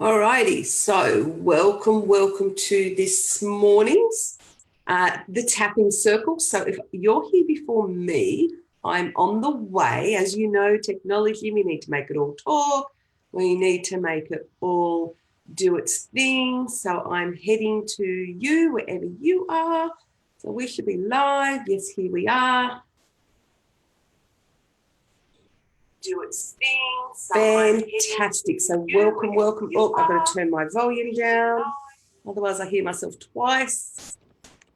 Alrighty, so welcome to this morning's the tapping circle. So if you're here before me, I'm on the way. As you know, technology, we need to make it all talk. We need to make it all do its thing. So I'm heading to you wherever you are. So we should be live. Yes, here we are. Do its thing. Fantastic. So welcome. Oh, I've got to turn my volume down. Otherwise I hear myself twice,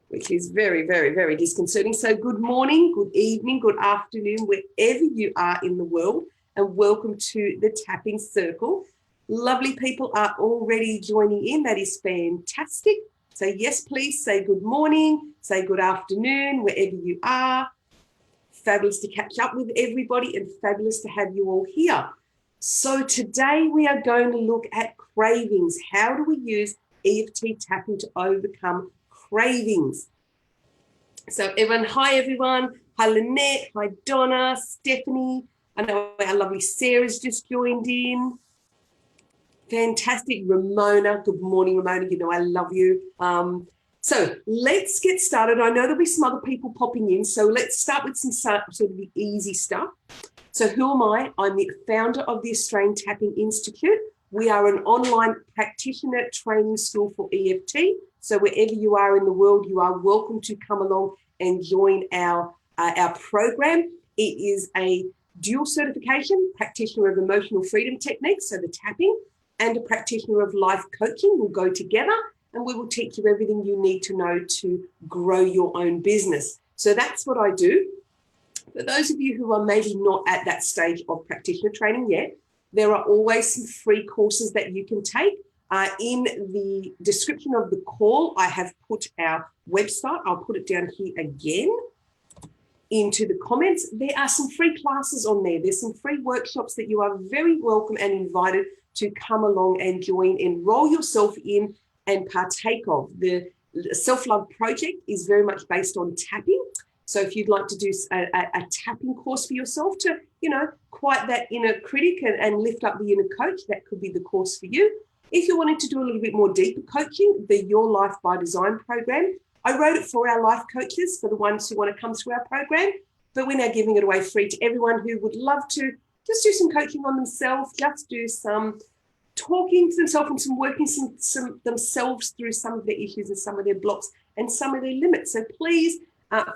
which is very disconcerting. So good morning, good evening, good afternoon, wherever you are in the world, and welcome to the Tapping Circle. Lovely people are already joining in. That is fantastic. So yes, please say good morning, say good afternoon, wherever you are. Fabulous to catch up with everybody and fabulous to have you all here. So today we are going to look at cravings. How do we use EFT tapping to overcome cravings? So everyone, hi everyone. Hi Lynette, hi Donna, Stephanie. I know our lovely Sarah's just joined in. Fantastic. Ramona, good morning Ramona, you know I love you. So let's get started. I know there'll be some other people popping in, so let's start with some sort of the easy stuff. So who am I? I'm the founder of the Australian Tapping Institute. We are an online practitioner training school for EFT. So wherever you are in the world, you are welcome to come along and join our program. It is a dual certification, practitioner of emotional freedom techniques, so the tapping, and a practitioner of life coaching will go together, and we will teach you everything you need to know to grow your own business. So that's what I do. For those of you who are maybe not at that stage of practitioner training yet, there are always some free courses that you can take. In the description of the call, I have put our website. I'll put it down here again into the comments. There are some free classes on there. There's some free workshops that you are very welcome and invited to come along and join, enroll yourself in and partake of. The Self-Love Project is very much based on tapping. So if you'd like to do a tapping course for yourself to, quiet that inner critic and lift up the inner coach, that could be the course for you. If you wanted to do a little bit more deeper coaching, the Your Life by Design program, I wrote it for our life coaches, for the ones who want to come through our program, but we're now giving it away free to everyone who would love to just do some coaching on themselves, just do some talking to themselves and some working some themselves through some of their issues and some of their blocks and some of their limits. So please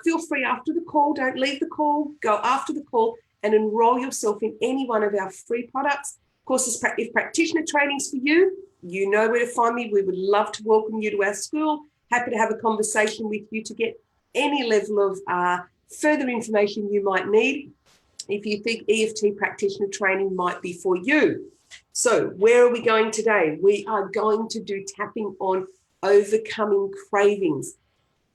feel free after the call, don't leave the call, go after the call and enroll yourself in any one of our free products. Of course, if practitioner training's for you, you know where to find me. We would love to welcome you to our school. Happy to have a conversation with you to get any level of further information you might need if you think EFT practitioner training might be for you. So where are we going today? We are going to do tapping on overcoming cravings.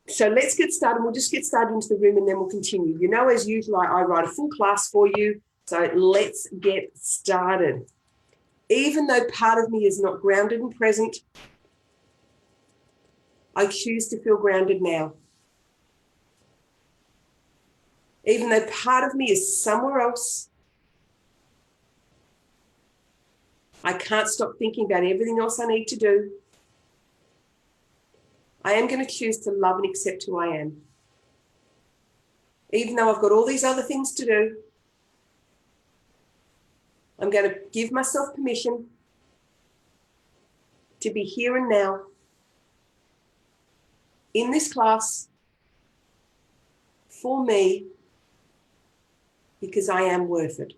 So let's get started. We'll just get started into the room and then we'll continue. You know, as usual, I write a full class for you. So let's get started. Even though part of me is not grounded and present, I choose to feel grounded now. Even though part of me is somewhere else, I can't stop thinking about everything else I need to do. I am going to choose to love and accept who I am. Even though I've got all these other things to do, I'm going to give myself permission to be here and now in this class for me because I am worth it.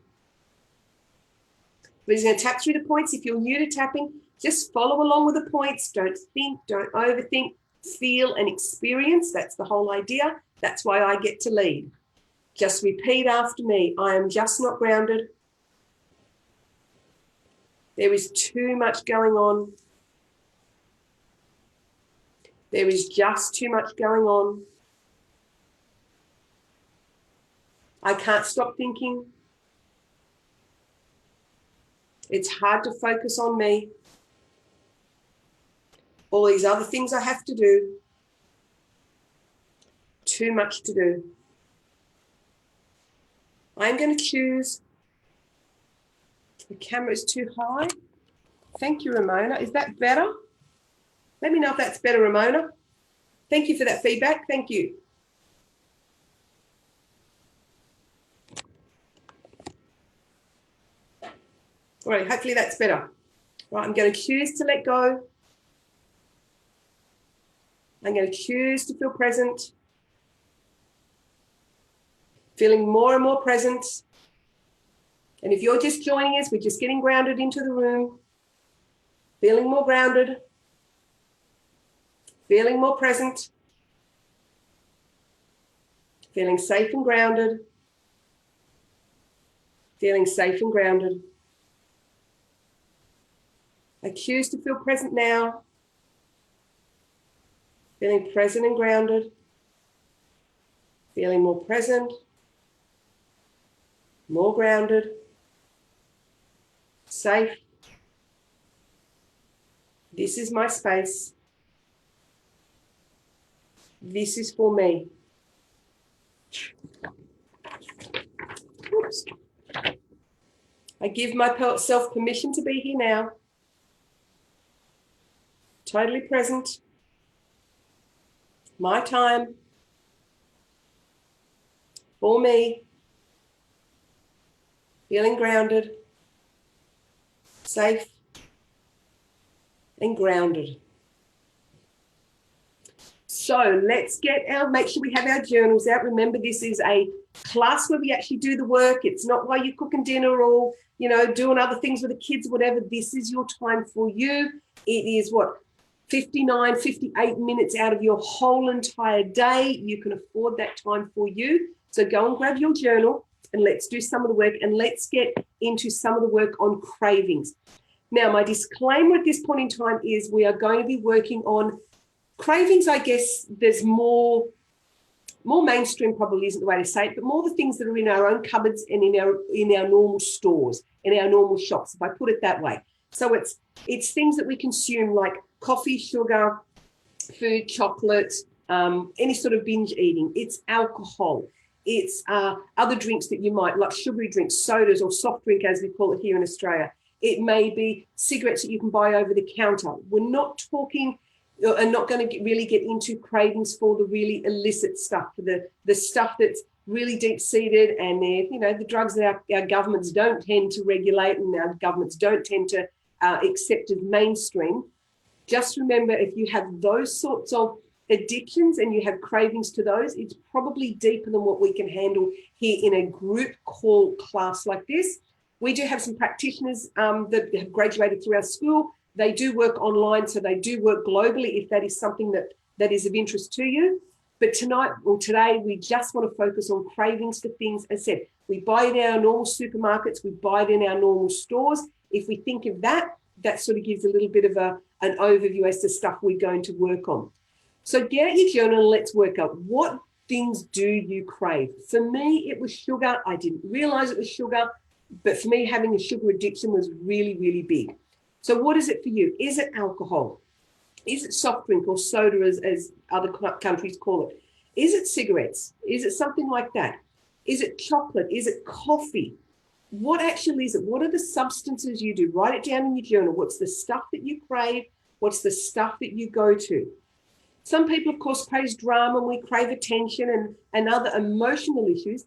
We're just going to tap through the points. If you're new to tapping, just follow along with the points. Don't think, don't overthink, feel and experience. That's the whole idea. That's why I get to lead. Just repeat after me. I am just not grounded. There is too much going on. There is just too much going on. I can't stop thinking. It's hard to focus on me. All these other things I have to do. Too much to do. I'm going to choose. The camera is too high. Thank you, Ramona. Is that better? Let me know if that's better, Ramona. Thank you for that feedback. Thank you. All right, hopefully that's better. Right, I'm going to choose to let go. I'm going to choose to feel present. Feeling more and more present. And if you're just joining us, we're just getting grounded into the room. Feeling more grounded. Feeling more present. Feeling safe and grounded. Feeling safe and grounded. I choose to feel present now. Feeling present and grounded. Feeling more present. More grounded. Safe. This is my space. This is for me. Oops. I give myself permission to be here now. Totally present. My time. For me. Feeling grounded. Safe. And grounded. So let's make sure we have our journals out. Remember, this is a class where we actually do the work. It's not while you're cooking dinner or, doing other things with the kids, whatever. This is your time for you. It is 59, 58 minutes out of your whole entire day. You can afford that time for you. So go and grab your journal and let's do some of the work, and let's get into some of the work on cravings. Now, my disclaimer at this point in time is we are going to be working on cravings. I guess there's more mainstream, probably isn't the way to say it, but more the things that are in our own cupboards and in our normal stores, in our normal shops, if I put it that way. So it's things that we consume like coffee, sugar, food, chocolate, any sort of binge eating. It's alcohol. It's other drinks that you might like, sugary drinks, sodas, or soft drink as we call it here in Australia. It may be cigarettes that you can buy over the counter. We're not talking and not going to really get into cravings for the really illicit stuff, for the stuff that's really deep-seated, and the drugs that our governments don't tend to regulate and our governments don't tend to accept as mainstream. Just remember, if you have those sorts of addictions and you have cravings to those, it's probably deeper than what we can handle here in a group call class like this. We do have some practitioners that have graduated through our school. They do work online, so they do work globally if that is something that is of interest to you. But today, we just want to focus on cravings for things. As I said, we buy it in our normal supermarkets, we buy it in our normal stores. If we think of that sort of gives a little bit of an overview as to stuff we're going to work on. So get out your journal and let's work out what things do you crave. For me, it was sugar. I didn't realize it was sugar, but for me, having a sugar addiction was really, really big. So what is it for you? Is it alcohol? Is it soft drink or soda, as other countries call it? Is it cigarettes? Is it something like that? Is it chocolate? Is it coffee? What actually is it? What are the substances you do? Write it down in your journal. What's the stuff that you crave? What's the stuff that you go to? Some people, of course, crave drama, and we crave attention and other emotional issues.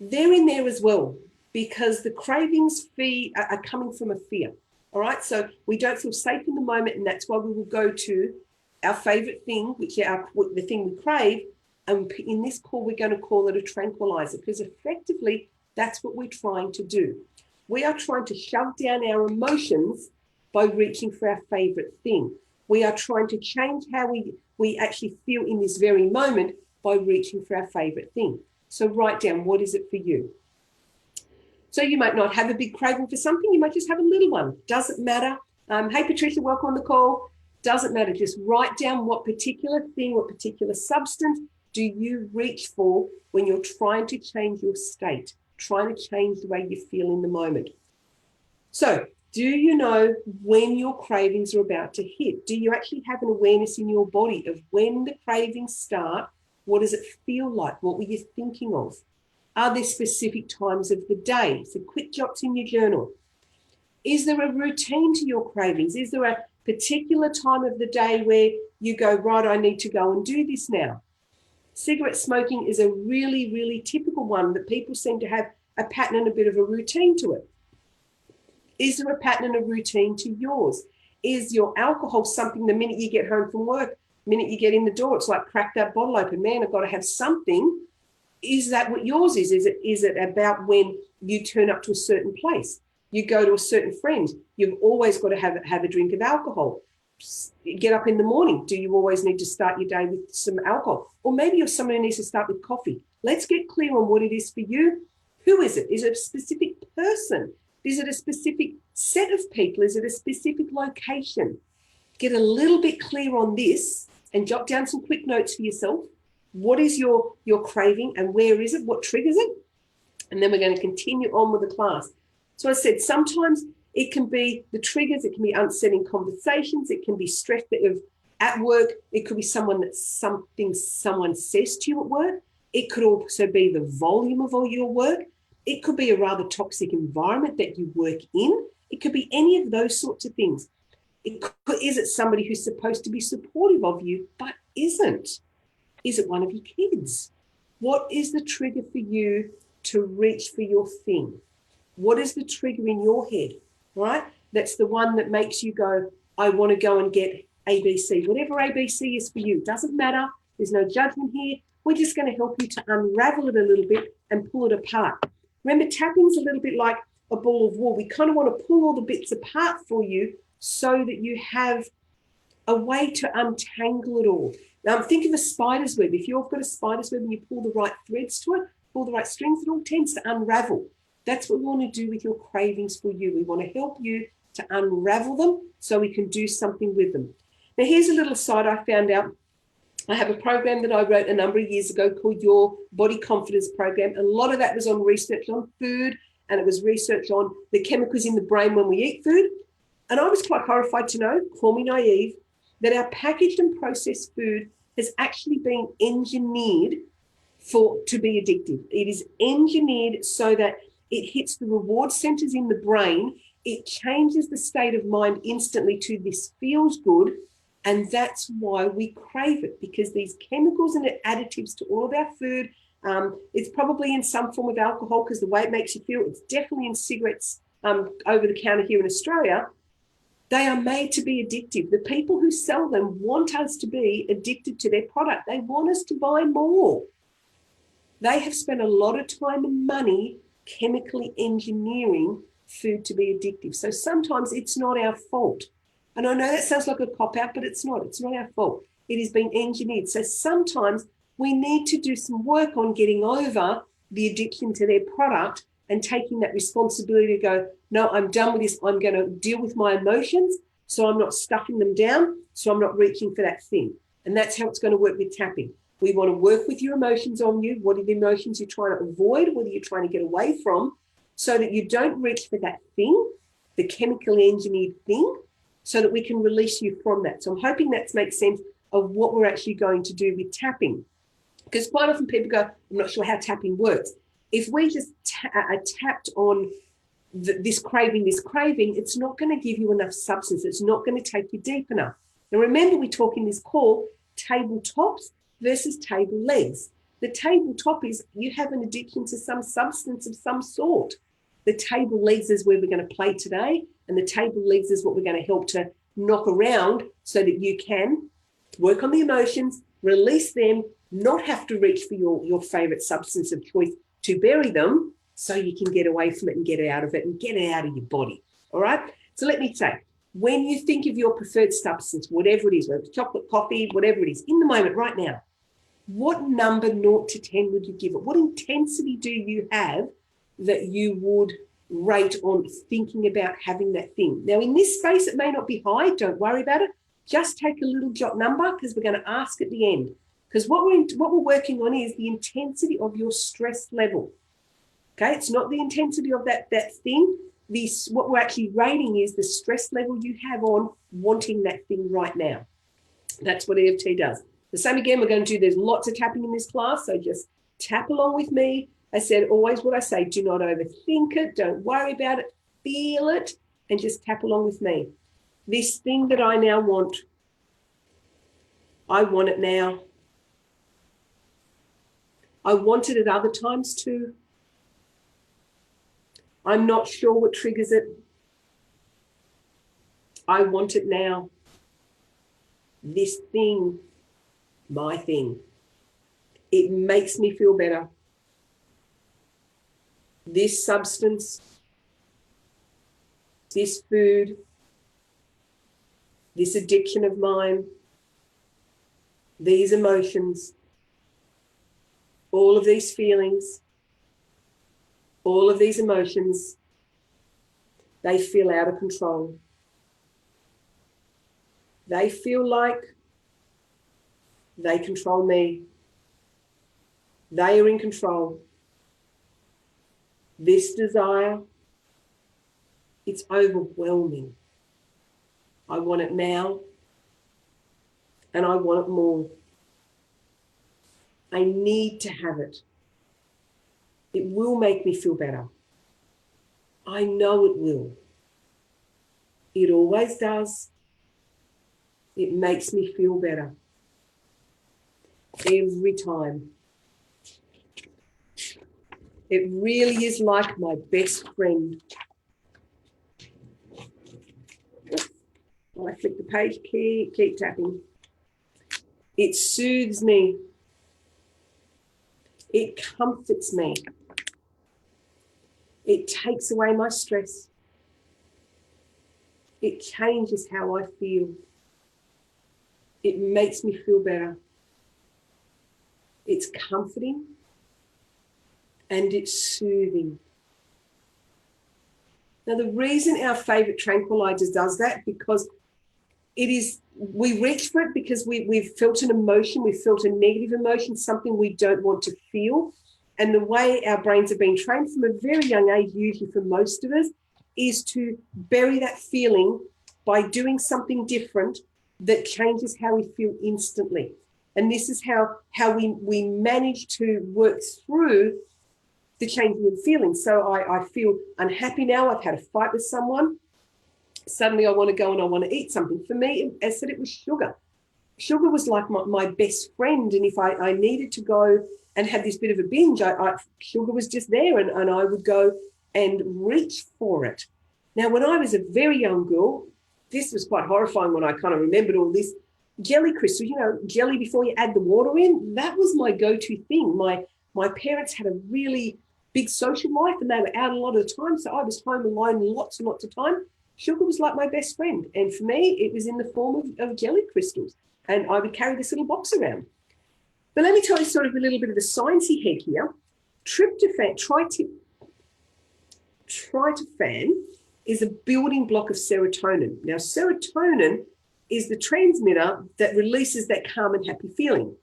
They're in there as well, because the cravings are coming from a fear. All right, so we don't feel safe in the moment, and that's why we will go to our favorite thing, which is the thing we crave. And in this call, we're going to call it a tranquilizer, because effectively, that's what we're trying to do. We are trying to shove down our emotions by reaching for our favorite thing. We are trying to change how we actually feel in this very moment by reaching for our favorite thing. So write down, what is it for you? So you might not have a big craving for something. You might just have a little one. Doesn't matter. Hey, Patricia, welcome on the call. Doesn't matter. Just write down what particular thing, what particular substance do you reach for when you're trying to change your state, trying to change the way you feel in the moment. So do you know when your cravings are about to hit? Do you actually have an awareness in your body of when the cravings start? What does it feel like? What were you thinking of? Are there specific times of the day? So quick jots in your journal. Is there a routine to your cravings? Is there a particular time of the day where you go, right, I need to go and do this now? Cigarette smoking is a really, really typical one that people seem to have a pattern and a bit of a routine to it. Is there a pattern and a routine to yours? Is your alcohol something the minute you get home from work, the minute you get in the door, it's like crack that bottle open, man, I've got to have something. Is that what yours is? Is it about when you turn up to a certain place? You go to a certain friend, you've always got to have a drink of alcohol. Get up in the morning. Do you always need to start your day with some alcohol? Or maybe you're someone who needs to start with coffee. Let's get clear on what it is for you. Who is it? Is it a specific person? Is it a specific set of people? Is it a specific location? Get a little bit clear on this and jot down some quick notes for yourself. What is your craving and where is it? What triggers it? And then we're going to continue on with the class. So I said, sometimes it can be the triggers, it can be unsettling conversations, it can be stress at work, it could be something someone says to you at work, it could also be the volume of all your work, it could be a rather toxic environment that you work in, it could be any of those sorts of things. Is it somebody who's supposed to be supportive of you but isn't? Is it one of your kids? What is the trigger for you to reach for your thing? What is the trigger in your head, right? That's the one that makes you go, I want to go and get ABC. Whatever ABC is for you, doesn't matter. There's no judgment here. We're just going to help you to unravel it a little bit and pull it apart. Remember, tapping's a little bit like a ball of wool. We kind of want to pull all the bits apart for you so that you have a way to untangle it all. Now, think of a spider's web. If you've got a spider's web and you pull the right threads to it, pull the right strings, it all tends to unravel. That's what we want to do with your cravings for you. We want to help you to unravel them so we can do something with them. Now, here's a little side I found out. I have a program that I wrote a number of years ago called Your Body Confidence Program. A lot of that was on research on food, and it was research on the chemicals in the brain when we eat food. And I was quite horrified to know, call me naive, that our packaged and processed food has actually been engineered to be addictive. It is engineered so that it hits the reward centers in the brain. It changes the state of mind instantly to this feels good. And that's why we crave it, because these chemicals and additives to all of our food, it's probably in some form of alcohol because the way it makes you feel, it's definitely in cigarettes over the counter here in Australia. They are made to be addictive. The people who sell them want us to be addicted to their product. They want us to buy more. They have spent a lot of time and money chemically engineering food to be addictive. So sometimes it's not our fault. And I know that sounds like a cop-out, but it's not. It's not our fault. It has been engineered. So sometimes we need to do some work on getting over the addiction to their product and taking that responsibility to go, no, I'm done with this. I'm going to deal with my emotions so I'm not stuffing them down, so I'm not reaching for that thing. And that's how it's going to work with tapping. We want to work with your emotions on you. What are the emotions you're trying to avoid? What are you trying to get away from so that you don't reach for that thing, the chemically engineered thing, so that we can release you from that. So I'm hoping that makes sense of what we're actually going to do with tapping. Because quite often people go, I'm not sure how tapping works. If we just are tapped on this craving, it's not going to give you enough substance. It's not going to take you deep enough. Now, remember, we talk in this call tabletops versus table legs. The tabletop is you have an addiction to some substance of some sort. The table legs is where we're going to play today, and the table legs is what we're going to help to knock around so that you can work on the emotions, release them, not have to reach for your favorite substance of choice to bury them, so you can get away from it and get out of it and get it out of your body. All right? So let me say, when you think of your preferred substance, whatever it is, whether it's chocolate, coffee, whatever it is, in the moment right now, what number 0 to 10 would you give it? What intensity do you have that you would rate on thinking about having that thing? Now, in this space, it may not be high. Don't worry about it. Just take a little jot number because we're going to ask at the end. Because what we're working on is the intensity of your stress level. Okay, it's not the intensity of that thing. What we're actually rating is the stress level you have on wanting that thing right now. That's what EFT does. The same again, we're going to do, there's lots of tapping in this class, so just tap along with me. I said always what I say, do not overthink it, don't worry about it, feel it, and just tap along with me. This thing that I now want, I want it now. I want it at other times too. I'm not sure what triggers it. I want it now. This thing, my thing. It makes me feel better. This substance, this food, this addiction of mine, these emotions, all of these feelings, all of these emotions, they feel out of control. They feel like they control me. They are in control. This desire, it's overwhelming. I want it now, and I want it more. I need to have it. It will make me feel better. I know it will. It always does. It makes me feel better. Every time. It really is like my best friend. I flick the page, keep tapping. It soothes me. It comforts me. It takes away my stress. It changes how I feel. It makes me feel better. It's comforting and it's soothing. Now, the reason our favourite tranquilizer does that, because it is, we reach for it because we've felt an emotion, we've felt a negative emotion, something we don't want to feel. And the way our brains have been trained from a very young age, usually for most of us, is to bury that feeling by doing something different that changes how we feel instantly. And this is how we manage to work through the changing of feelings. So I feel unhappy now. I've had a fight with someone. Suddenly I want to go and I want to eat something. For me, as I said, it was sugar. Sugar was like my best friend. And if I needed to go and have this bit of a binge, sugar was just there, and I would go and reach for it. Now, when I was a very young girl, this was quite horrifying when I kind of remembered all this. Jelly crystals, jelly before you add the water in, that was my go-to thing. My parents had a really big social life and they were out a lot of the time, so I was home alone lots and lots of time. Sugar was like my best friend, and for me, it was in the form of jelly crystals, and I would carry this little box around. But let me tell you sort of a little bit of the sciencey head here. Tryptophan is a building block of serotonin. Now, serotonin is the transmitter that releases that calm and happy feeling.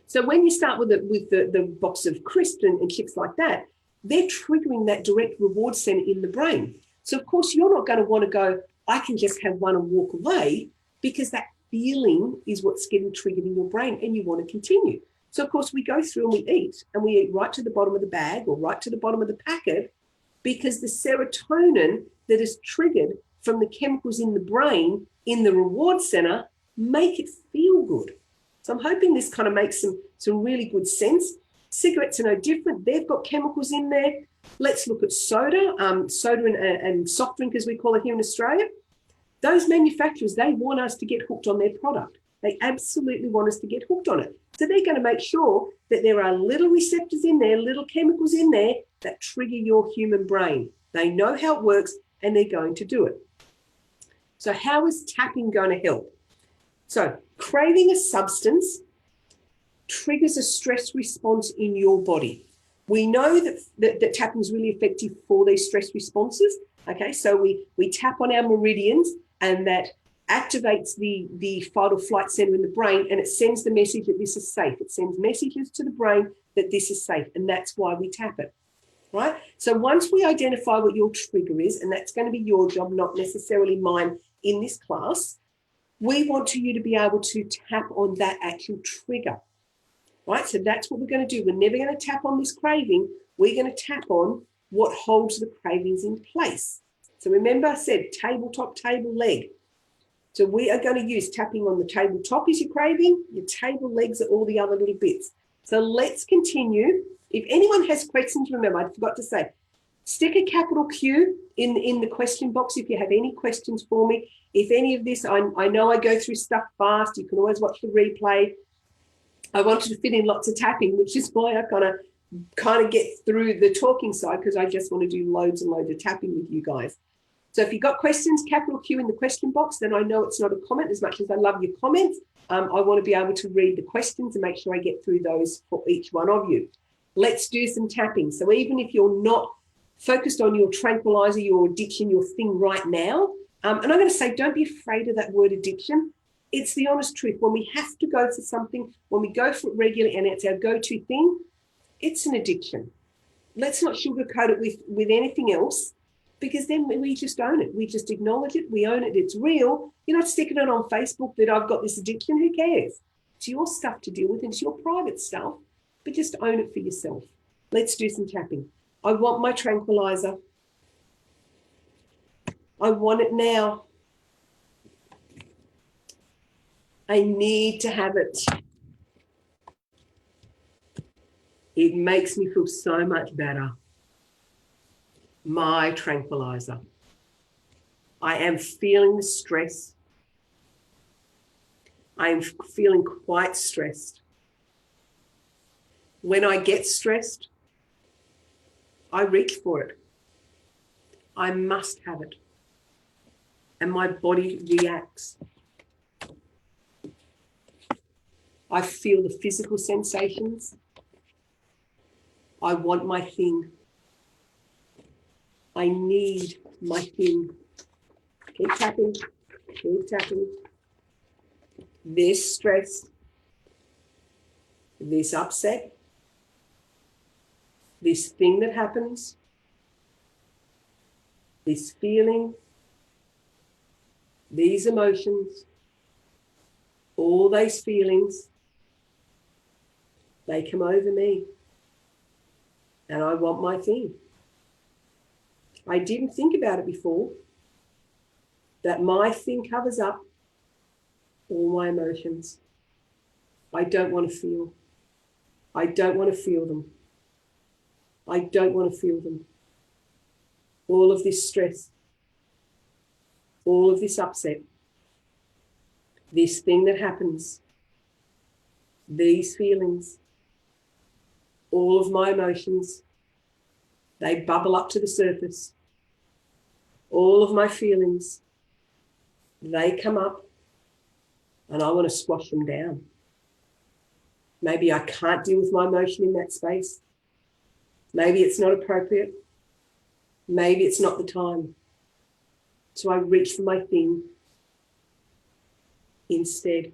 So when you start with the box of crisps and chips like that, they're triggering that direct reward center in the brain. So, of course, you're not going to want to go, I can just have one and walk away, because that feeling is what's getting triggered in your brain and you want to continue. So, of course, we go through and we eat right to the bottom of the bag or right to the bottom of the packet, because the serotonin that is triggered from the chemicals in the brain in the reward center make it feel good. So I'm hoping this kind of makes some really good sense. Cigarettes are no different. They've got chemicals in there. Let's look at soda, soda and soft drink, as we call it here in Australia. Those manufacturers, they want us to get hooked on their product. They absolutely want us to get hooked on it. So they're going to make sure that there are little receptors in there, little chemicals in there that trigger your human brain. They know how it works and they're going to do it. So how is tapping going to help? So craving a substance triggers a stress response in your body. We know that tapping is really effective for these stress responses. Okay, so we tap on our meridians, and that activates the fight or flight center in the brain, and it sends the message that this is safe. It sends messages to the brain that this is safe, and that's why we tap it, right? So once we identify what your trigger is, and that's going to be your job, not necessarily mine in this class, we want you to be able to tap on that actual trigger, right? So that's what we're going to do. We're never going to tap on this craving. We're going to tap on what holds the cravings in place. So remember I said tabletop, table leg. So we are going to use tapping on the tabletop is your craving, your table legs are all the other little bits. So let's continue. If anyone has questions, remember, I forgot to say, stick a capital Q in the question box if you have any questions for me. If any of this, I know I go through stuff fast. You can always watch the replay. I wanted to fit in lots of tapping, which is why I kind of get through the talking side, because I just want to do loads and loads of tapping with you guys. So if you've got questions, capital Q in the question box, then I know it's not a comment. As much as I love your comments, I want to be able to read the questions and make sure I get through those for each one of you. Let's do some tapping. So even if you're not focused on your tranquilizer, your addiction, your thing right now, and I'm going to say, don't be afraid of that word addiction. It's the honest truth. When we have to go for something, when we go for it regularly and it's our go-to thing, it's an addiction. Let's not sugarcoat it with anything else, because then we just own it. We just acknowledge it. We own it. It's real. You're not sticking it on Facebook that I've got this addiction. Who cares? It's your stuff to deal with. It's your private stuff, but just own it for yourself. Let's do some tapping. I want my tranquilizer. I want it now. I need to have it. It makes me feel so much better. My tranquilizer. I am feeling the stress. I am feeling quite stressed. When I get stressed, I reach for it. I must have it. And my body reacts. I feel the physical sensations. I want my thing. I need my thing. Keep tapping. Keep tapping. This stress, this upset, this thing that happens, this feeling, these emotions, all those feelings, they come over me. And I want my thing. I didn't think about it before, that my thing covers up all my emotions. I don't want to feel. I don't want to feel them. I don't want to feel them. All of this stress, all of this upset, this thing that happens, these feelings, all of my emotions, they bubble up to the surface. All of my feelings, they come up and I want to squash them down. Maybe I can't deal with my emotion in that space. Maybe it's not appropriate. Maybe it's not the time. So I reach for my thing instead.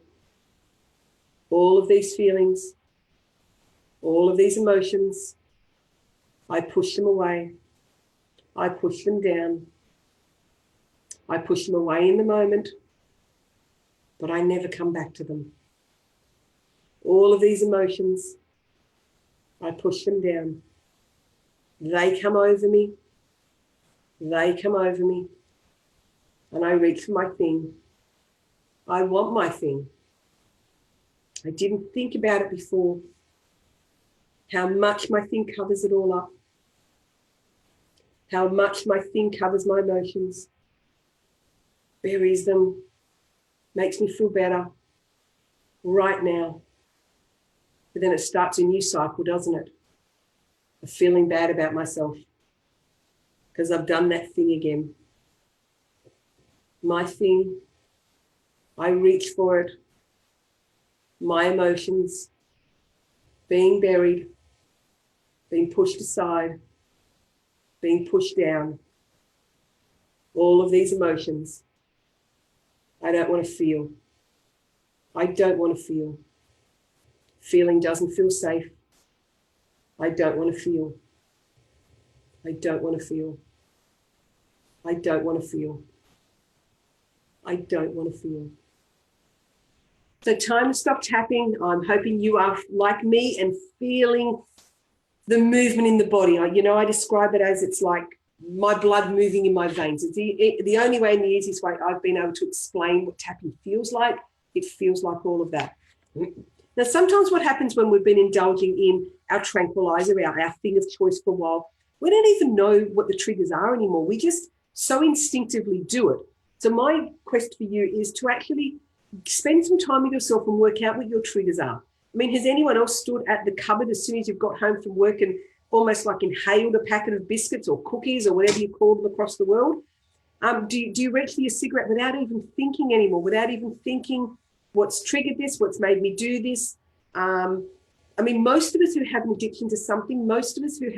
All of these feelings, all of these emotions, I push them away. I push them down. I push them away in the moment, but I never come back to them. All of these emotions, I push them down. They come over me. They come over me. And I reach for my thing. I want my thing. I didn't think about it before, how much my thing covers it all up. How much my thing covers my emotions, buries them, makes me feel better right now. But then it starts a new cycle, doesn't it? Of feeling bad about myself because I've done that thing again. My thing, I reach for it. My emotions being buried, being pushed aside, being pushed down. All of these emotions, I don't want to feel. I don't want to feel. Feeling doesn't feel safe. I don't want to feel. I don't want to feel. I don't want to feel. I don't want to feel. So time to stop tapping. I'm hoping you are like me and feeling the movement in the body. I describe it as it's like my blood moving in my veins. It's the only way and the easiest way I've been able to explain what tapping feels like. It feels like all of that. Now, sometimes what happens when we've been indulging in our tranquilizer, our thing of choice for a while, we don't even know what the triggers are anymore. We just so instinctively do it. So my quest for you is to actually spend some time with yourself and work out what your triggers are. I mean, has anyone else stood at the cupboard as soon as you've got home from work and almost like inhaled a packet of biscuits or cookies or whatever you call them across the world? Do you reach for your cigarette without even thinking anymore, without even thinking what's triggered this, what's made me do this? I mean, most of us who have an addiction to something, most of us who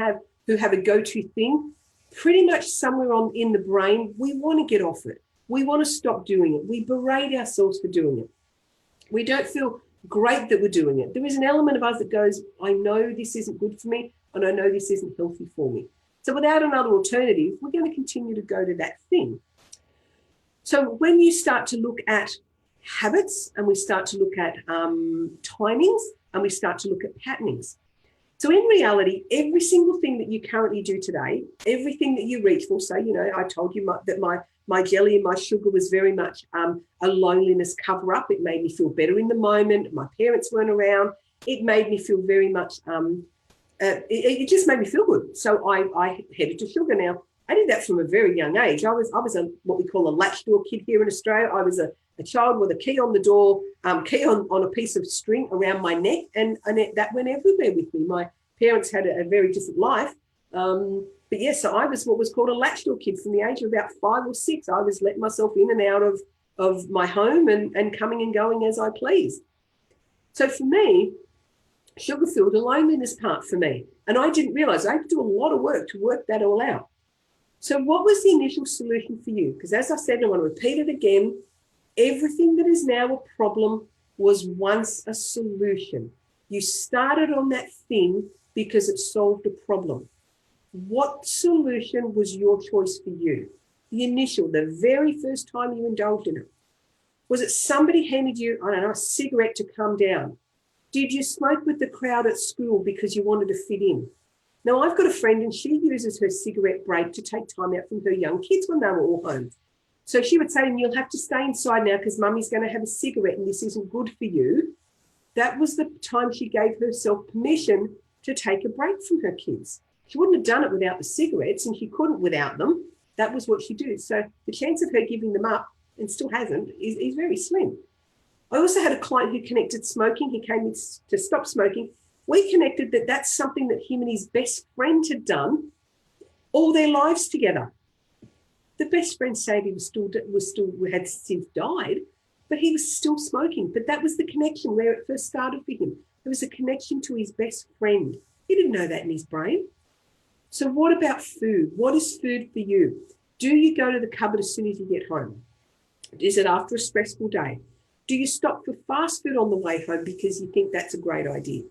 have a go-to thing, pretty much somewhere in the brain, we want to get off it. We want to stop doing it. We berate ourselves for doing it. We don't feel great that we're doing it. There is an element of us that goes, I know this isn't good for me, and I know this isn't healthy for me. So without another alternative, we're going to continue to go to that thing. So when you start to look at habits and we start to look at timings and we start to look at patternings. So in reality, every single thing that you currently do today, everything that you reach for, so, I told you that my jelly and my sugar was very much a loneliness cover-up. It made me feel better in the moment. My parents weren't around. It made me feel very much, it just made me feel good. So I headed to sugar. Now, I did that from a very young age. I was what we call a latch door kid here in Australia. I was a child with a key on the door, key on a piece of string around my neck, and that went everywhere with me. My parents had a very different life. But yes, so I was what was called a latch door kid from the age of about 5 or 6. I was letting myself in and out of my home and coming and going as I pleased. So for me, sugar filled the loneliness part for me. And I didn't realize I had to do a lot of work to work that all out. So what was the initial solution for you? Because as I said, I want to repeat it again, everything that is now a problem was once a solution. You started on that thing because it solved a problem. What solution was your choice for you? The very first time you indulged in it. Was it somebody handed you, I don't know, a cigarette to calm down? Did you smoke with the crowd at school because you wanted to fit in? Now, I've got a friend and she uses her cigarette break to take time out from her young kids when they were all home. So she would say to me, you'll have to stay inside now because mummy's going to have a cigarette and this isn't good for you. That was the time she gave herself permission to take a break from her kids. She wouldn't have done it without the cigarettes and she couldn't without them. That was what she did. So the chance of her giving them up, and still hasn't, is very slim. I also had a client who connected smoking. He came in to stop smoking. We connected that that's something that him and his best friend had done all their lives together. The best friend said he had since died, but he was still smoking. But that was the connection where it first started for him. There was a connection to his best friend. He didn't know that in his brain. So what about food? What is food for you? Do you go to the cupboard as soon as you get home? Is it after a stressful day? Do you stop for fast food on the way home because you think that's a great idea?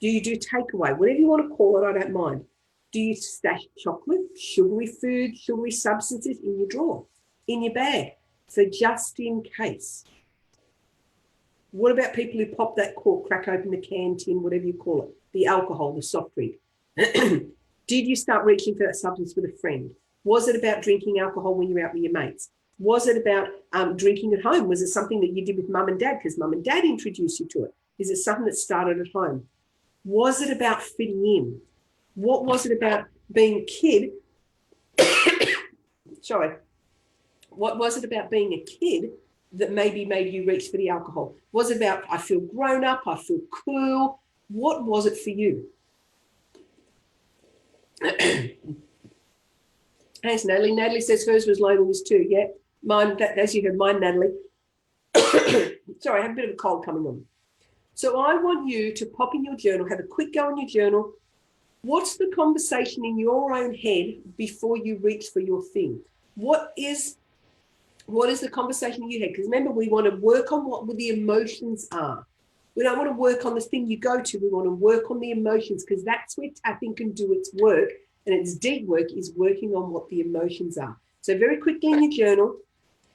Do you do takeaway? Whatever you want to call it, I don't mind. Do you stash chocolate, sugary food, sugary substances in your drawer, in your bag, for just in case? What about people who pop that cork, crack open the can, tin, whatever you call it, the alcohol, the soft drink? Did you start reaching for that substance with a friend? Was it about drinking alcohol when you're out with your mates? Was it about drinking at home? Was it something that you did with mum and dad because mum and dad introduced you to it? Is it something that started at home? Was it about fitting in? What was it about being a kid? Sorry. What was it about being a kid that maybe made you reach for the alcohol? Was it about, I feel grown up, I feel cool? What was it for you? Thanks, Natalie. Natalie says hers was loneliness too. Yeah, mine, as you heard, mine, Natalie. Sorry, I have a bit of a cold coming on. So I want you to pop in your journal, have a quick go in your journal. What's the conversation in your own head before you reach for your thing? What is the conversation in your head? Because remember, we want to work on what the emotions are. We don't want to work on the thing you go to. We want to work on the emotions because that's where tapping can do its work. And its deep work is working on what the emotions are. So very quickly in your journal,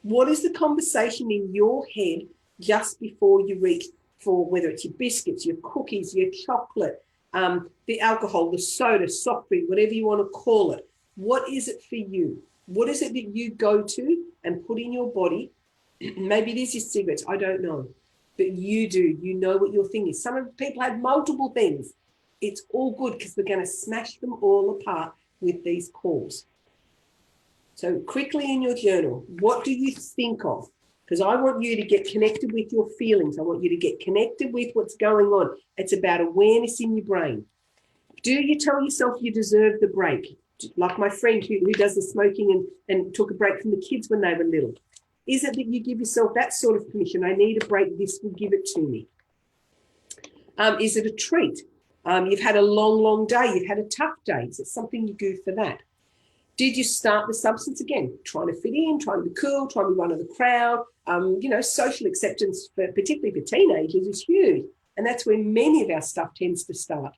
what is the conversation in your head just before you reach for whether it's your biscuits, your cookies, your chocolate, the alcohol, the soda, soft drink, whatever you want to call it? What is it for you? What is it that you go to and put in your body? Maybe it is your cigarettes, I don't know. But you do. You know what your thing is. Some of the people have multiple things. It's all good because we're going to smash them all apart with these calls. So quickly in your journal, what do you think of? Because I want you to get connected with your feelings. I want you to get connected with what's going on. It's about awareness in your brain. Do you tell yourself you deserve the break? Like my friend who does the smoking and took a break from the kids when they were little. Is it that you give yourself that sort of permission? I need a break. This will give it to me. Is it a treat? You've had a long, long day. You've had a tough day. Is it something you do for that? Did you start the substance again? Trying to fit in, trying to be cool, trying to be one of the crowd. Social acceptance, particularly for teenagers, is huge. And that's where many of our stuff tends to start.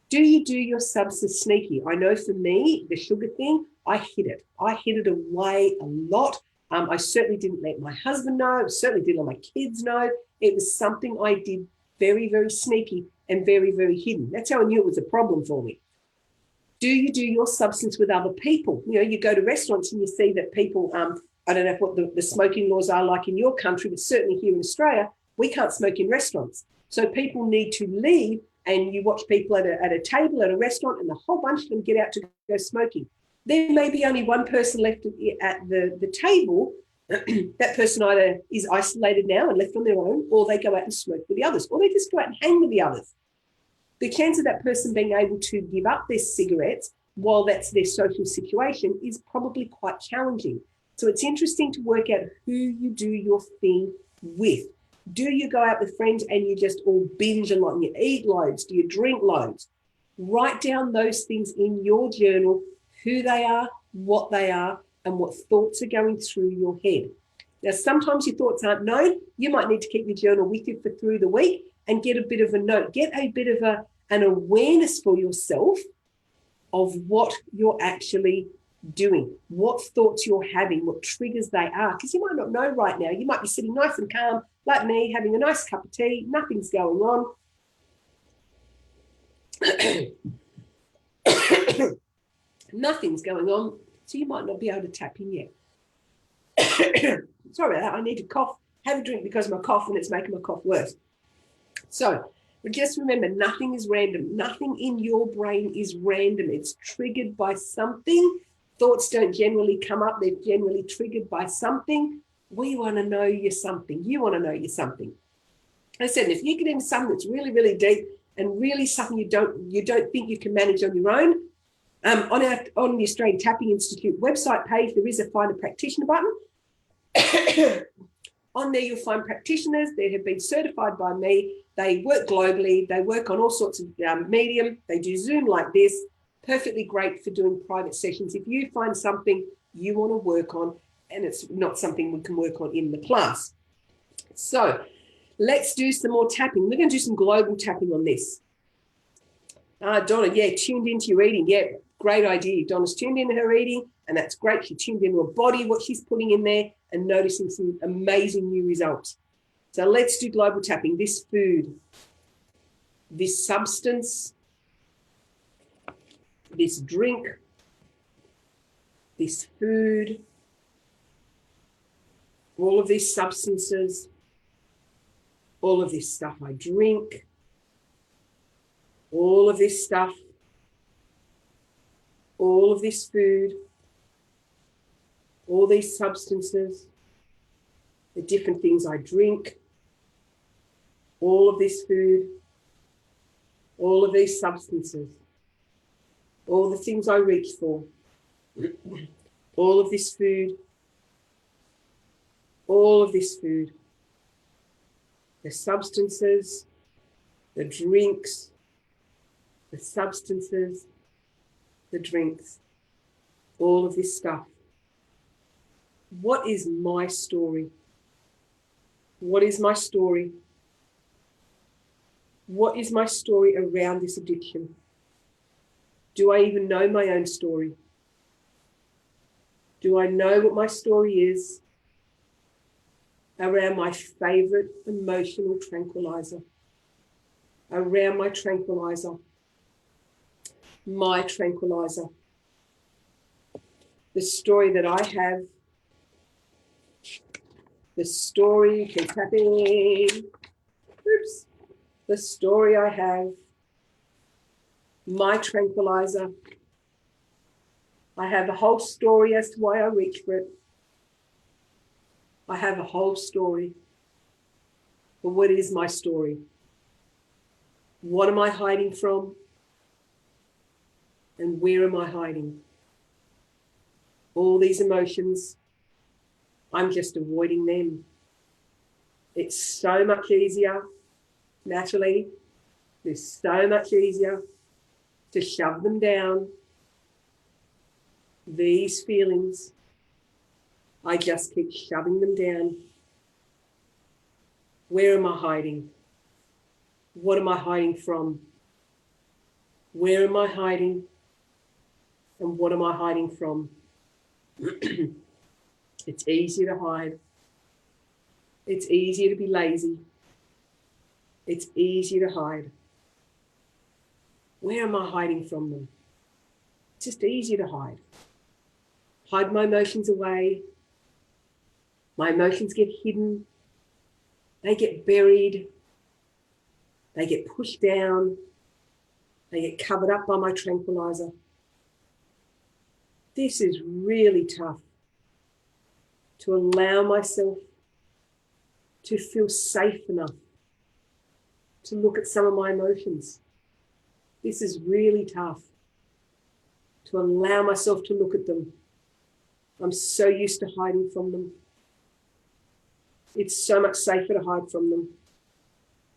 Do you do your substance sneaky? I know for me, the sugar thing, I hid it. I hid it away a lot. I certainly didn't let my husband know. I certainly didn't let my kids know. It was something I did very, very sneaky and very, very hidden. That's how I knew it was a problem for me. Do you do your substance with other people? You go to restaurants and you see that people, I don't know what the smoking laws are like in your country, but certainly here in Australia, we can't smoke in restaurants. So people need to leave, and you watch people at a table at a restaurant and a whole bunch of them get out to go smoking. There may be only one person left at the table. That person either is isolated now and left on their own, or they go out and smoke with the others, or they just go out and hang with the others. The chance of that person being able to give up their cigarettes while that's their social situation is probably quite challenging. So it's interesting to work out who you do your thing with. Do you go out with friends and you just all binge a lot and you eat loads? Do you drink loads? Write down those things in your journal, who they are, and what thoughts are going through your head. Now, sometimes your thoughts aren't known. You might need to keep your journal with you for through the week and get a bit of a note. Get a bit of an awareness for yourself of what you're actually doing, what thoughts you're having, what triggers they are, because you might not know right now. You might be sitting nice and calm, like me, having a nice cup of tea, nothing's going on. Nothing's going on, so you might not be able to tap in yet. Sorry about that. I need to cough, have a drink because of my cough, and it's making my cough worse. So just remember, nothing is random. Nothing in your brain is random. It's triggered by something. Thoughts don't generally come up. They're generally triggered by something. We want to know you're something. You want to know you're something. As I said, if you get into something that's really, really deep and really something you don't think you can manage on your own, on the Australian Tapping Institute website page, there is a Find a Practitioner button. On there, you'll find practitioners that have been certified by me. They work globally. They work on all sorts of medium. They do Zoom like this. Perfectly great for doing private sessions. If you find something you want to work on and it's not something we can work on in the class. So let's do some more tapping. We're going to do some global tapping on this. Donna, tuned into your reading. Yeah, great idea. Donna's tuned into her reading, and that's great. She tuned into her body, what she's putting in there, and noticing some amazing new results. So let's do global tapping. This food, this substance, this drink, this food, all of these substances, all of this stuff I drink, all of this stuff, all of this food, all these substances, the different things I drink, all of this food, all of these substances, all the things I reach for, all of this food, all of this food, the substances, the drinks, the substances, the drinks, all of this stuff. What is my story? What is my story? What is my story around this addiction? Do I even know my own story? Do I know what my story is around my favorite emotional tranquilizer? Around my tranquilizer. My tranquilizer. the story that I have, the story, keep tapping, oops, the story I have, my tranquilizer. I have a whole story as to why I reach for it. I have a whole story. But what is my story? What am I hiding from? And where am I hiding? All these emotions, I'm just avoiding them. It's so much easier, Natalie, it's so much easier to shove them down. These feelings, I just keep shoving them down. Where am I hiding? What am I hiding from? Where am I hiding? And what am I hiding from? It's easy to hide. It's easier to be lazy. It's easy to hide. Where am I hiding from them? It's just easy to hide. Hide my emotions away. My emotions get hidden. They get buried. They get pushed down. They get covered up by my tranquilizer. This is really tough, to allow myself to feel safe enough to look at some of my emotions. This is really tough, to allow myself to look at them. I'm so used to hiding from them. It's so much safer to hide from them.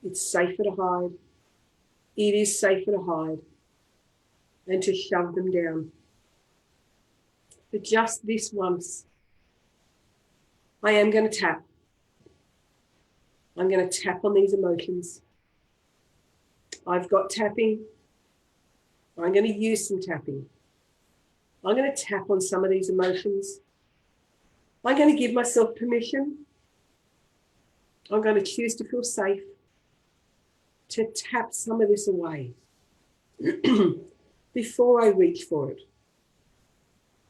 It's safer to hide. It is safer to hide and to shove them down. But just this once, I am going to tap. I'm going to tap on these emotions. I've got tapping. I'm going to use some tapping. I'm going to tap on some of these emotions. I'm going to give myself permission. I'm going to choose to feel safe to tap some of this away before I reach for it.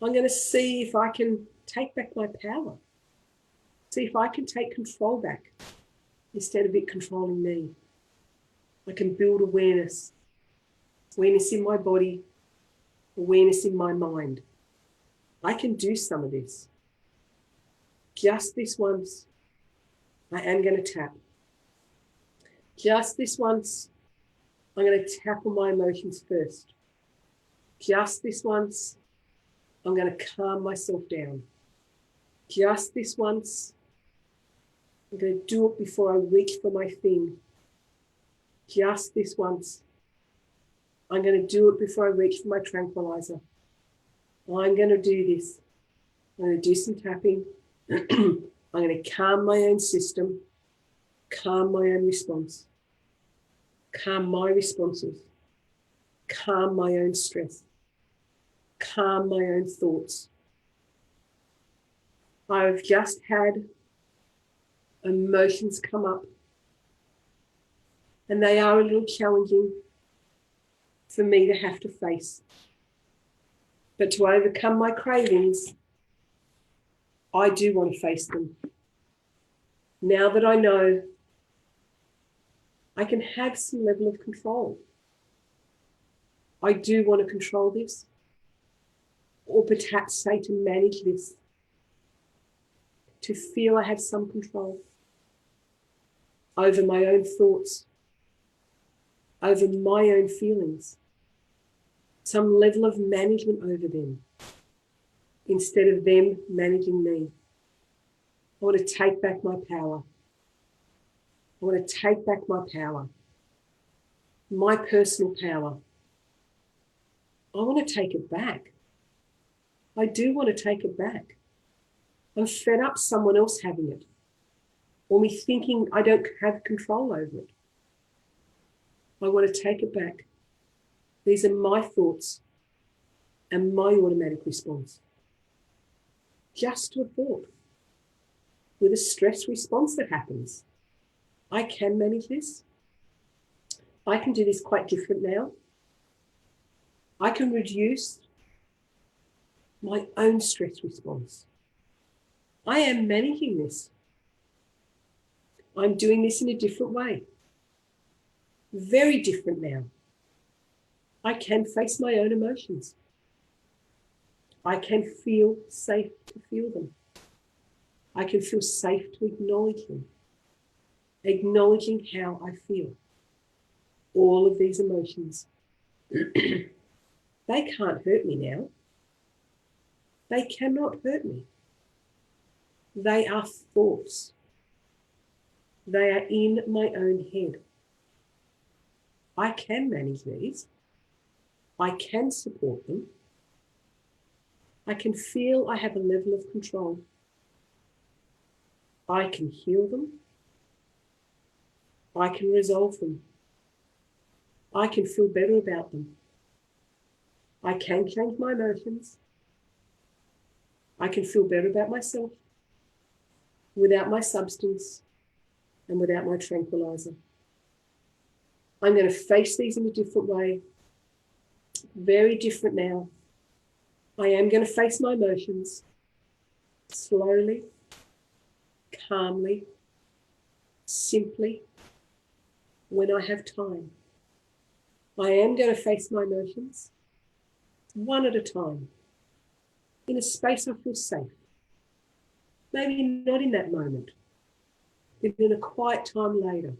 I'm going to see if I can take back my power. See if I can take control back instead of it controlling me. I can build awareness. Awareness in my body, awareness in my mind. I can do some of this. Just this once, I am going to tap. Just this once, I'm going to tap on my emotions first. Just this once, I'm going to calm myself down. Just this once, I'm going to do it before I reach for my thing. Just this once, I'm going to do it before I reach for my tranquilizer. I'm going to do this. I'm going to do some tapping. I'm going to calm my own system, calm my own response, calm my responses, calm my own stress, calm my own thoughts. I've just had emotions come up, and they are a little challenging for me to have to face. But to overcome my cravings, I do want to face them. Now that I know I can have some level of control, I do want to control this, or perhaps say to manage this, to feel I have some control over my own thoughts, over my own feelings, some level of management over them, instead of them managing me. I want to take back my power. I want to take back my power, my personal power. I want to take it back. I do want to take it back. I'm fed up someone else having it, or me thinking I don't have control over it. I want to take it back. These are my thoughts and my automatic response. Just to a thought, with a stress response that happens. I can manage this. I can do this quite different now. I can reduce my own stress response. I am managing this. I'm doing this in a different way. Very different now. I can face my own emotions. I can feel safe to feel them. I can feel safe to acknowledge them. Acknowledging how I feel. All of these emotions. They can't hurt me now. They cannot hurt me. They are thoughts. They are in my own head. I can manage these. I can support them. I can feel I have a level of control. I can heal them. I can resolve them. I can feel better about them. I can change my emotions. I can feel better about myself without my substance and without my tranquilizer. I'm going to face these in a different way. Very different now. I am going to face my emotions slowly, calmly, simply, when I have time. I am going to face my emotions one at a time, in a space I feel safe. Maybe not in that moment, but in a quiet time later,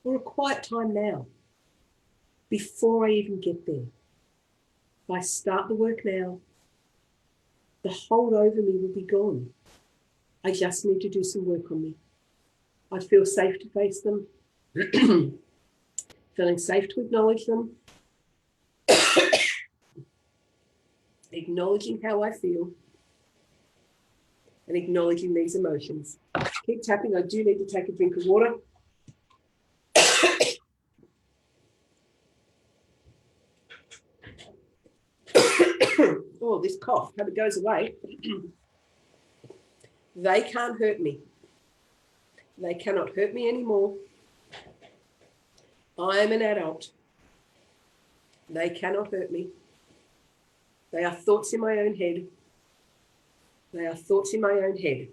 or a quiet time now, before I even get there. If I start the work now, the hold over me will be gone. I just need to do some work on me. I feel safe to face them, feeling safe to acknowledge them, acknowledging how I feel, and acknowledging these emotions. Keep tapping. I do need to take a drink of water. Oh, this cough, hope it goes away. They can't hurt me. They cannot hurt me anymore. I am an adult. They cannot hurt me. They are thoughts in my own head. They are thoughts in my own head.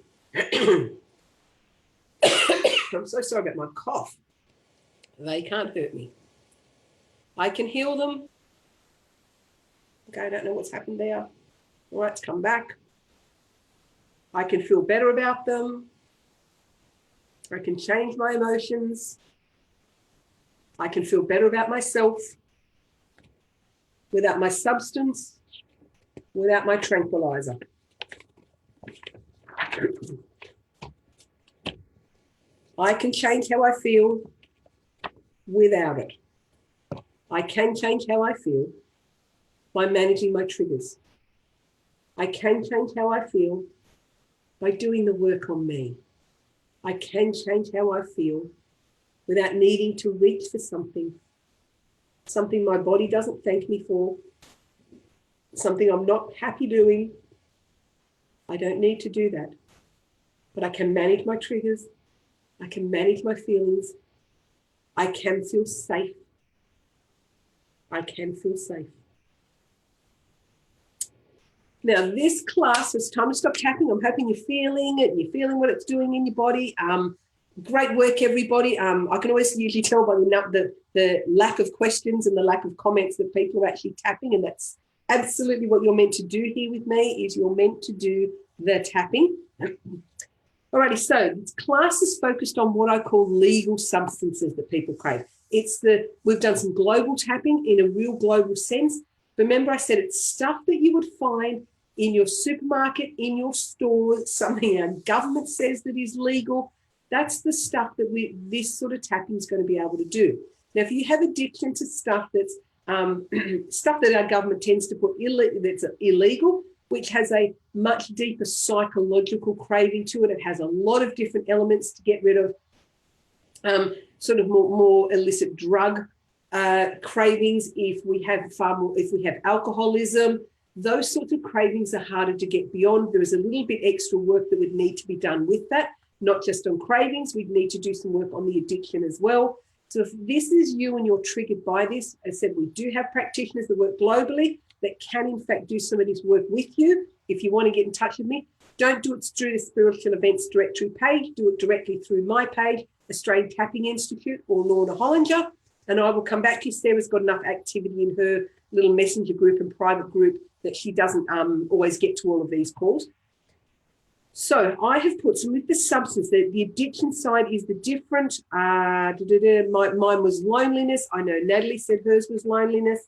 I'm so sorry about my cough. They can't hurt me. I can heal them. Okay, I don't know what's happened there. All right, it's come back. I can feel better about them. I can change my emotions. I can feel better about myself without my substance, without my tranquilizer. I can change how I feel without it. I can change how I feel by managing my triggers. I can change how I feel by doing the work on me. I can change how I feel without needing to reach for something my body doesn't thank me for, something I'm not happy doing. I don't need to do that. But I can manage my triggers. I can manage my feelings. I can feel safe. I can feel safe. Now, this class, it's time to stop tapping. I'm hoping you're feeling it and you're feeling what it's doing in your body. Great work, everybody. I can always usually tell by the lack of questions and the lack of comments that people are actually tapping, and that's absolutely what you're meant to do here with me, is you're meant to do the tapping. Alrighty, so this class is focused on what I call legal substances that people crave. We've done some global tapping in a real global sense. Remember, I said it's stuff that you would find in your supermarket, in your store, something our government says that is legal. That's the stuff that this sort of tapping is going to be able to do. Now, if you have addiction to stuff that's stuff that our government tends to put that's illegal, which has a much deeper psychological craving to it, it has a lot of different elements to get rid of, sort of more illicit drug cravings. If we have alcoholism, those sorts of cravings are harder to get beyond. There is a little bit extra work that would need to be done with that. Not just on cravings, we'd need to do some work on the addiction as well. So if this is you and you're triggered by this, as I said, we do have practitioners that work globally. that can, in fact, do some of this work with you. If you want to get in touch with me, don't do it through the Spiritual Events Directory page. Do it directly through my page, Australian Tapping Institute or Lorna Hollinger, and I will come back to you. Sarah's got enough activity in her little messenger group and private group that she doesn't always get to all of these calls. So I have put some with the substance. The addiction side is the different. Mine was loneliness. I know Natalie said hers was loneliness.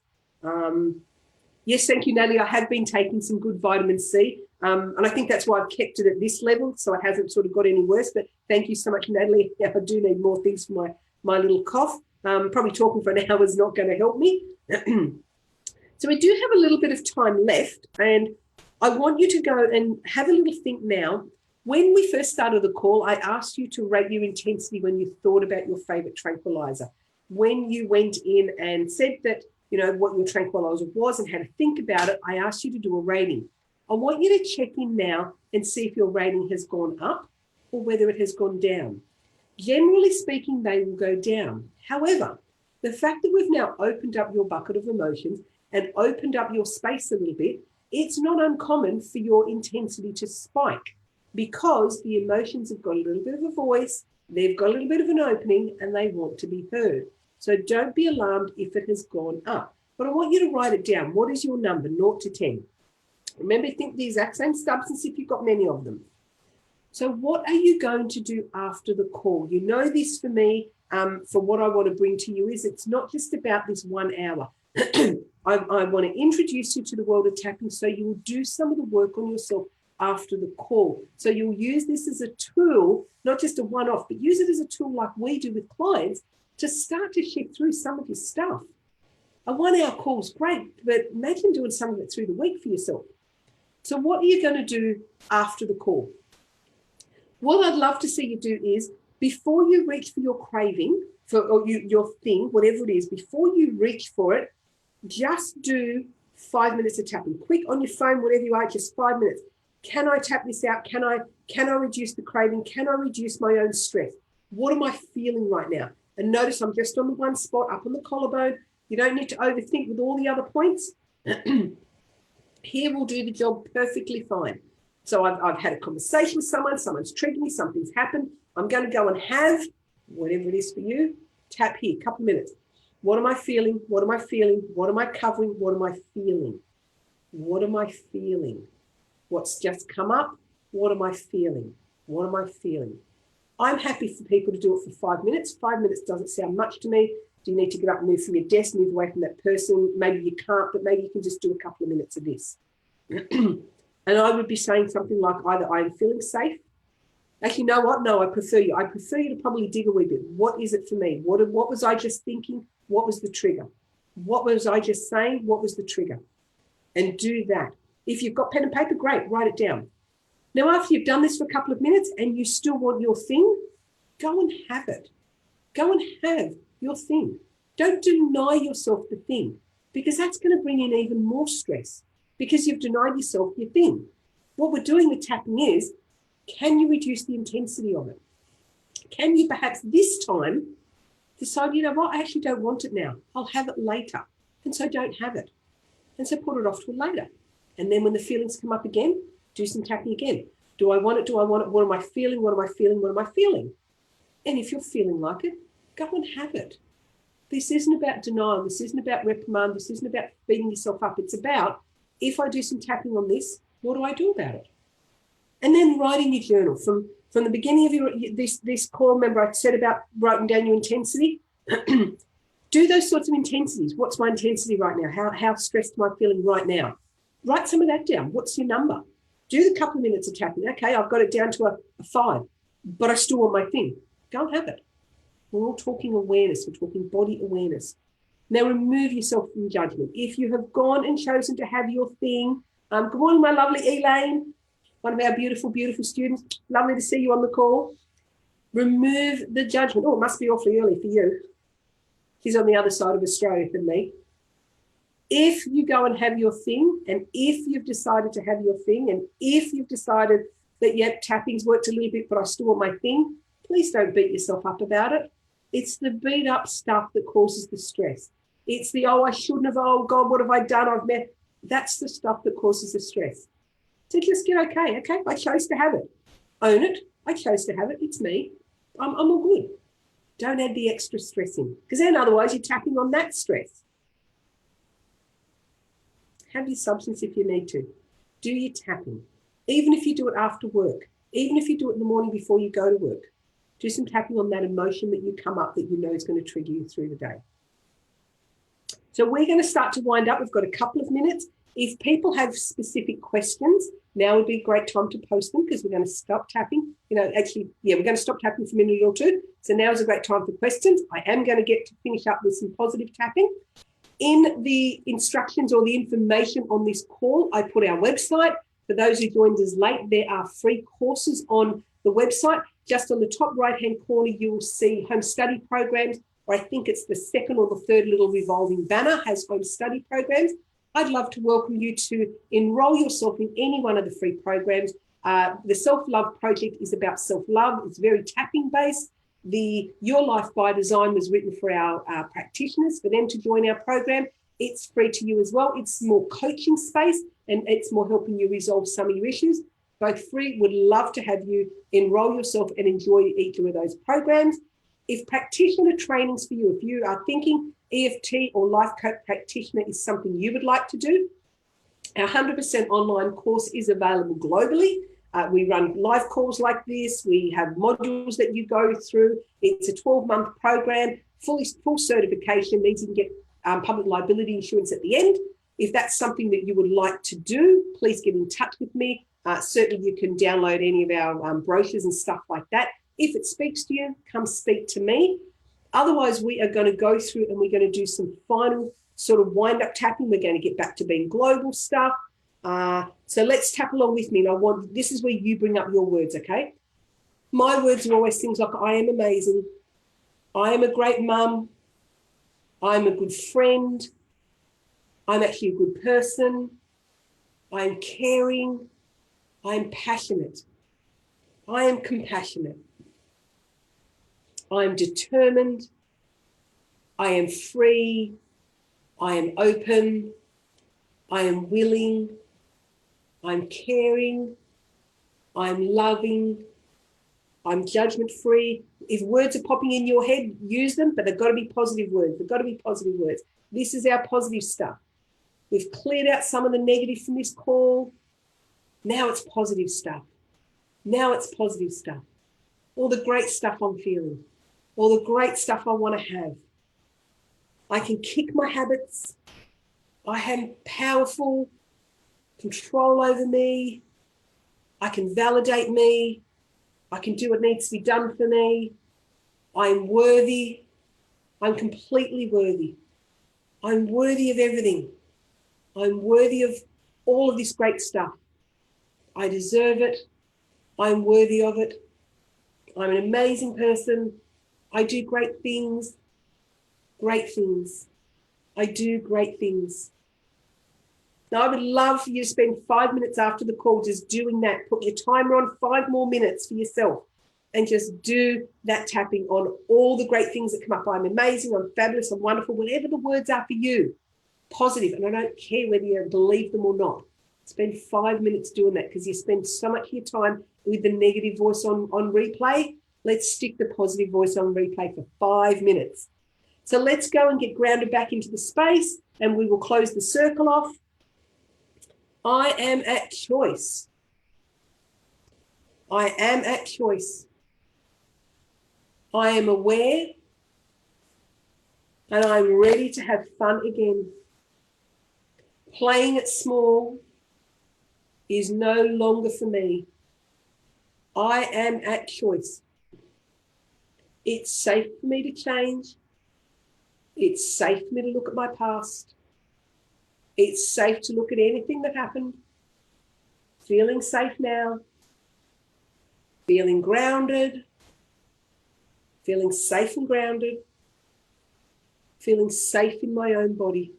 Yes, thank you, Natalie. I have been taking some good vitamin C, and I think that's why I've kept it at this level, so it hasn't sort of got any worse. But thank you so much, Natalie. I do need more things for my little cough. Probably talking for an hour is not going to help me. So we do have a little bit of time left, and I want you to go and have a little think now. When we first started the call, I asked you to rate your intensity when you thought about your favourite tranquilizer. When you went in and said that, you know, what your tranquilizer was and had to think about it, I asked you to do a rating. I want you to check in now and see if your rating has gone up or whether it has gone down. Generally speaking, they will go down. However, the fact that we've now opened up your bucket of emotions and opened up your space a little bit, it's not uncommon for your intensity to spike because the emotions have got a little bit of a voice, they've got a little bit of an opening, and they want to be heard. So don't be alarmed if it has gone up. But I want you to write it down. What is your number, 0 to 10? Remember, think the exact same substance if you've got many of them. So what are you going to do after the call? You know this for me, for what I want to bring to you is it's not just about this 1 hour. I want to introduce you to the world of tapping so you will do some of the work on yourself after the call. So you'll use this as a tool, not just a one-off, but use it as a tool like we do with clients to start to shift through some of your stuff. A 1 hour call is great, but imagine doing some of it through the week for yourself. So what are you going to do after the call? What I'd love to see you do is before you reach for your craving, your thing, whatever it is, before you reach for it, just do 5 minutes of tapping. Quick on your phone, whatever you are, just 5 minutes. Can I tap this out? Can I reduce the craving? Can I reduce my own stress? What am I feeling right now? And notice I'm just on the one spot, up on the collarbone. You don't need to overthink with all the other points. Here will do the job perfectly fine. So I've had a conversation with someone's triggered me, something's happened. I'm going to go and have, whatever it is for you, tap here, a couple of minutes. What am I feeling? What am I feeling? What am I covering? What am I feeling? What am I feeling? What's just come up? What am I feeling? What am I feeling? I'm happy for people to do it for 5 minutes. 5 minutes doesn't sound much to me. Do you need to get up and move from your desk, move away from that person? Maybe you can't, but maybe you can just do a couple of minutes of this. And I would be saying something like either I'm feeling safe. Actually, you know what? No, I prefer you. I prefer you to probably dig a wee bit. What is it for me? What was I just thinking? What was the trigger? What was I just saying? What was the trigger? And do that. If you've got pen and paper, great, write it down. Now, after you've done this for a couple of minutes and you still want your thing, go and have it. Go and have your thing. Don't deny yourself the thing because that's going to bring in even more stress because you've denied yourself your thing. What we're doing with tapping is, can you reduce the intensity of it? Can you perhaps this time decide, you know what, I actually don't want it now. I'll have it later. And so don't have it. And so put it off to later. And then when the feelings come up again, do some tapping again. Do I want it? Do I want it? What am I feeling? What am I feeling? What am I feeling? And if you're feeling like it, go and have it. This isn't about denial. This isn't about reprimand. This isn't about beating yourself up. It's about, if I do some tapping on this, what do I do about it? And then write in your journal. From the beginning of this call, remember I said about writing down your intensity? Do those sorts of intensities. What's my intensity right now? How stressed am I feeling right now? Write some of that down. What's your number? Do the couple of minutes of tapping. Okay, I've got it down to a 5, but I still want my thing. Go and have it. We're all talking awareness. We're talking body awareness. Now remove yourself from judgment. If you have gone and chosen to have your thing, good morning, my lovely Elaine, one of our beautiful, beautiful students. Lovely to see you on the call. Remove the judgment. Oh, it must be awfully early for you. She's on the other side of Australia than me. If you go and have your thing, and if you've decided to have your thing, and if you've decided that, yep, tapping's worked a little bit, but I still want my thing, please don't beat yourself up about it. It's the beat up stuff that causes the stress. It's the, oh, I shouldn't have, oh God, what have I done? That's the stuff that causes the stress. So just get okay, I chose to have it. Own it. I chose to have it. It's me. I'm all good. Don't add the extra stress in, because then otherwise you're tapping on that stress. Have your substance if you need to. Do your tapping. Even if you do it after work, even if you do it in the morning before you go to work, do some tapping on that emotion that you come up that you know is going to trigger you through the day. So we're going to start to wind up. We've got a couple of minutes. If people have specific questions, now would be a great time to post them, because we're going to stop tapping. We're going to stop tapping for a minute or two. So now is a great time for questions. I am going to get to finish up with some positive tapping. In the instructions or the information on this call, I put our website. For those who joined us late, there are free courses on the website. Just on the top right-hand corner, you will see home study programs, or I think it's the second or the third little revolving banner has home study programs. I'd love to welcome you to enroll yourself in any one of the free programs. The Self-Love Project is about self-love. It's very tapping-based. The Your Life by Design was written for our practitioners, for them to join our program. It's free to you as well. It's more coaching space, and it's more helping you resolve some of your issues. Both free. Would love to have you enroll yourself and enjoy each of those programs. If practitioner trainings for you, if you are thinking EFT or life coach practitioner is something you would like to do, our 100% online course is available globally. We run live calls like this. We have modules that you go through. It's a 12-month program, full certification, means you can get public liability insurance at the end. If that's something that you would like to do, please get in touch with me. Certainly you can download any of our brochures and stuff like that. If it speaks to you, come speak to me. Otherwise, we are going to go through and we're going to do some final sort of wind-up tapping. We're going to get back to being global stuff. So let's tap along with me. And this is where you bring up your words, okay? My words are always things like, I am amazing. I am a great mum. I'm a good friend. I'm actually a good person. I'm caring. I'm passionate. I am compassionate. I am determined. I am free. I am open. I am willing. I'm caring. I'm loving. I'm judgment-free. If words are popping in your head, use them, but they've got to be positive words. They've got to be positive words. This is our positive stuff. We've cleared out some of the negative from this call. Now it's positive stuff. Now it's positive stuff. All the great stuff I'm feeling. All the great stuff I want to have. I can kick my habits. I have powerful control over me. I can validate me. I can do what needs to be done for me. I'm worthy. I'm completely worthy. I'm worthy of everything. I'm worthy of all of this great stuff. I deserve it. I'm worthy of it. I'm an amazing person. I do great things. Great things. I do great things. Now, I would love for you to spend 5 minutes after the call just doing that. Put your timer on 5 more minutes for yourself and just do that tapping on all the great things that come up. I'm amazing, I'm fabulous, I'm wonderful, whatever the words are for you, positive. And I don't care whether you believe them or not. Spend 5 minutes doing that, because you spend so much of your time with the negative voice on replay. Let's stick the positive voice on replay for 5 minutes. So let's go and get grounded back into the space, and we will close the circle off. I am at choice. I am at choice. I am aware, and I'm ready to have fun again. Playing it small is no longer for me. I am at choice. It's safe for me to change. It's safe for me to look at my past. It's safe to look at anything that happened. Feeling safe now. Feeling grounded. Feeling safe and grounded. Feeling safe in my own body.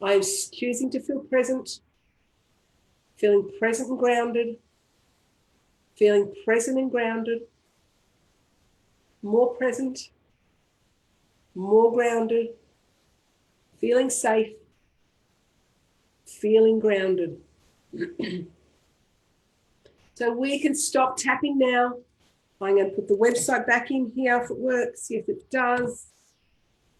I am choosing to feel present. Feeling present and grounded. Feeling present and grounded. More present. More grounded. Feeling safe. feeling grounded. So we can stop tapping now. I'm going to put the website back in here if it works. Yes, it does.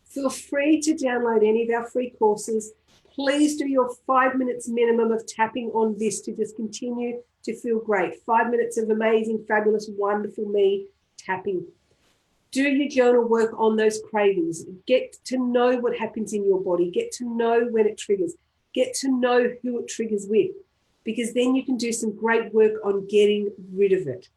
Feel free to download any of our free courses. Please do your 5 minutes minimum of tapping on this to just continue to feel great. 5 minutes of amazing, fabulous, wonderful me tapping. Do your journal work on those cravings. Get to know what happens in your body. Get to know when it triggers. Get to know who it triggers with, because then you can do some great work on getting rid of it.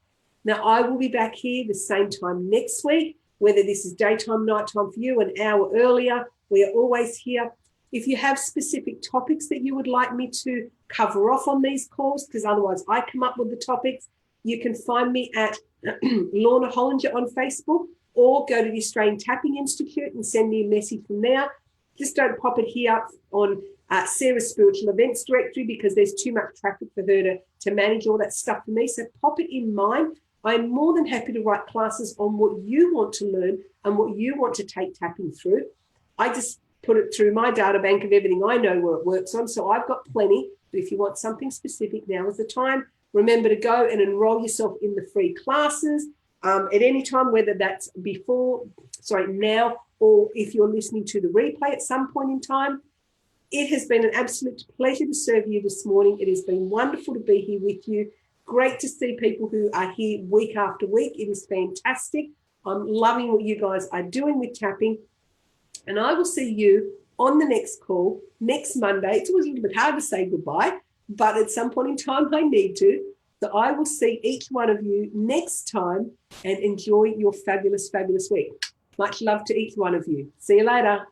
Now, I will be back here the same time next week, whether this is daytime, nighttime for you, an hour earlier. We are always here. If you have specific topics that you would like me to cover off on these calls, because otherwise I come up with the topics, you can find me at Lorna Hollinger on Facebook, or go to the Australian Tapping Institute and send me a message from there. Just don't pop it here on Sarah's Spiritual Events Directory, because there's too much traffic for her to manage all that stuff for me. So pop it in mine. I'm more than happy to write classes on what you want to learn and what you want to take tapping through. I just put it through my data bank of everything I know where it works on. So I've got plenty. But if you want something specific, now is the time. Remember to go and enroll yourself in the free classes at any time, whether that's now, or if you're listening to the replay at some point in time. It has been an absolute pleasure to serve you this morning. It has been wonderful to be here with you. Great to see people who are here week after week. It is fantastic. I'm loving what you guys are doing with tapping. And I will see you on the next call next Monday. It's always a little bit hard to say goodbye, but at some point in time I need to. So I will see each one of you next time, and enjoy your fabulous, fabulous week. Much love to each one of you. See you later.